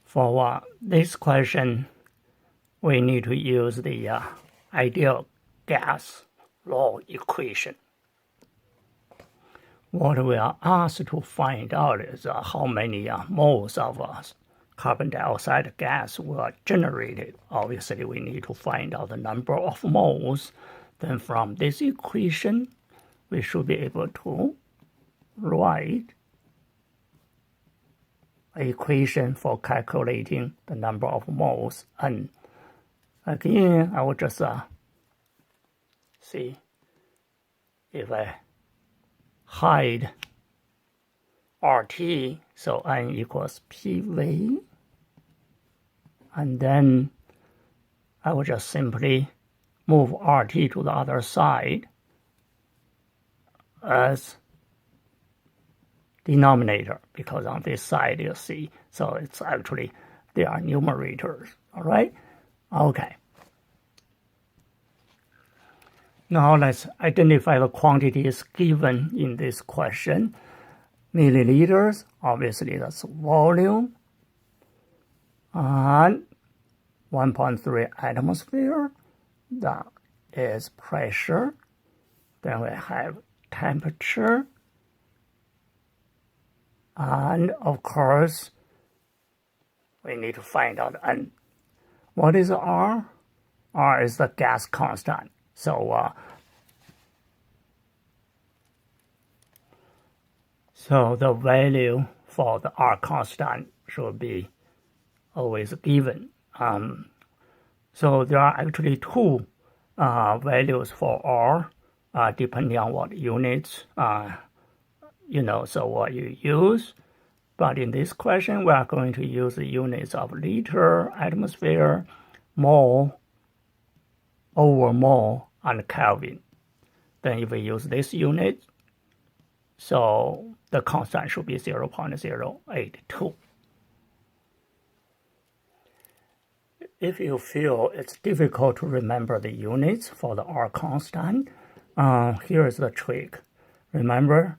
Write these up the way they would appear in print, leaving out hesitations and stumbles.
For this question, we need to use the ideal gas law equation. What we are asked to find out is how many moles of carbon dioxide gas were generated. Obviously, we need to find out the number of moles. Then from this equation, we should be able to write an equation for calculating the number of moles. And again, I will just see if I hide RT, so N equals PV. And then I will just simply move RT to the other side as denominator, because on this side you see, so it's actually, they are numerators, all right? Okay. Now let's identify the quantities given in this question. Milliliters, obviously that's volume, and 1.3 atmosphere, that is pressure. Then we have temperature, and of course, we need to find out N. What is R? R is the gas constant. So the value for the R constant should be always given. So there are actually two values for R, depending on what units, so what you use. But in this question, we are going to use the units of liter, atmosphere, mole, over mole, and Kelvin. Then if we use this unit, so the constant should be 0.082. If you feel it's difficult to remember the units for the R constant, here is the trick. Remember,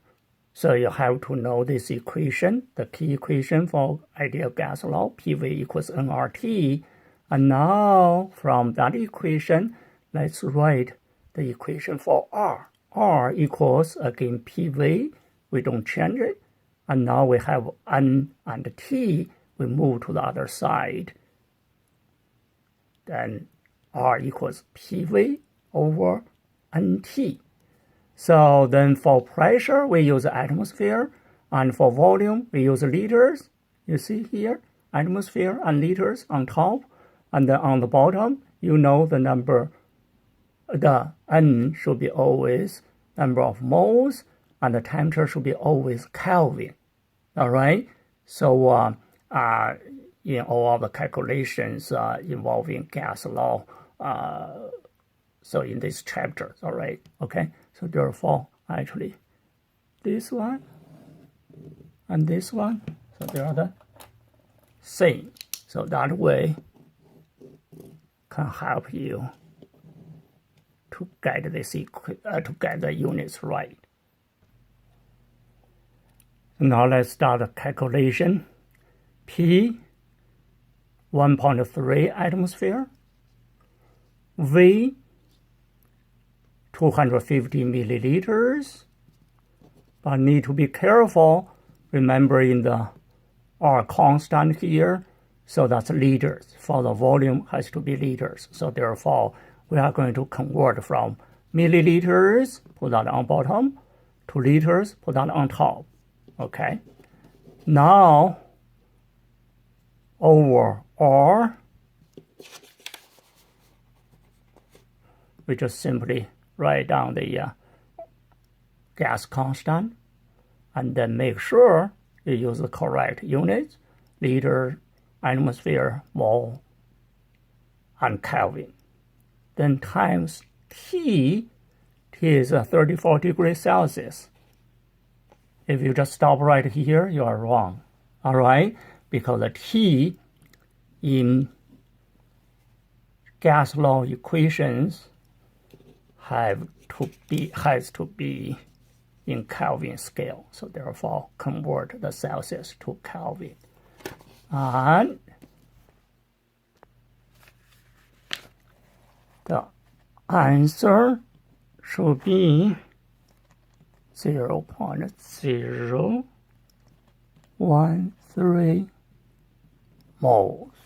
so you have to know this equation, the key equation for ideal gas law, PV equals nRT. And now from that equation, let's write the equation for R. R equals, again, PV. We don't change it. And now we have N and T. We move to the other side. Then R equals PV over NT. So then for pressure, we use atmosphere. And for volume, we use liters. You see here, atmosphere and liters on top. And then on the bottom, you know the number. The N should be always number of moles, and the temperature should be always Kelvin. All right? So in all of the calculations involving gas law, so in this chapter, all right? Okay? So therefore, actually, this one and this one, so they are the same. So that way can help you to get this to get the units right. Now let's start the calculation. P, 1.3 atmosphere. V, 250 milliliters. But need to be careful, remembering the R constant here. So that's liters. For the volume has to be liters. So therefore, we are going to convert from milliliters, put that on bottom, to liters, put that on top. Okay. Now, over R, we just simply write down the gas constant, and then make sure you use the correct units, liter, atmosphere, mole, and Kelvin. Then times T is 34 degrees Celsius. If you just stop right here, you are wrong. All right? Because the T in gas law equations has to be in Kelvin scale. So therefore, convert the Celsius to Kelvin. And the answer should be 0.013 moles.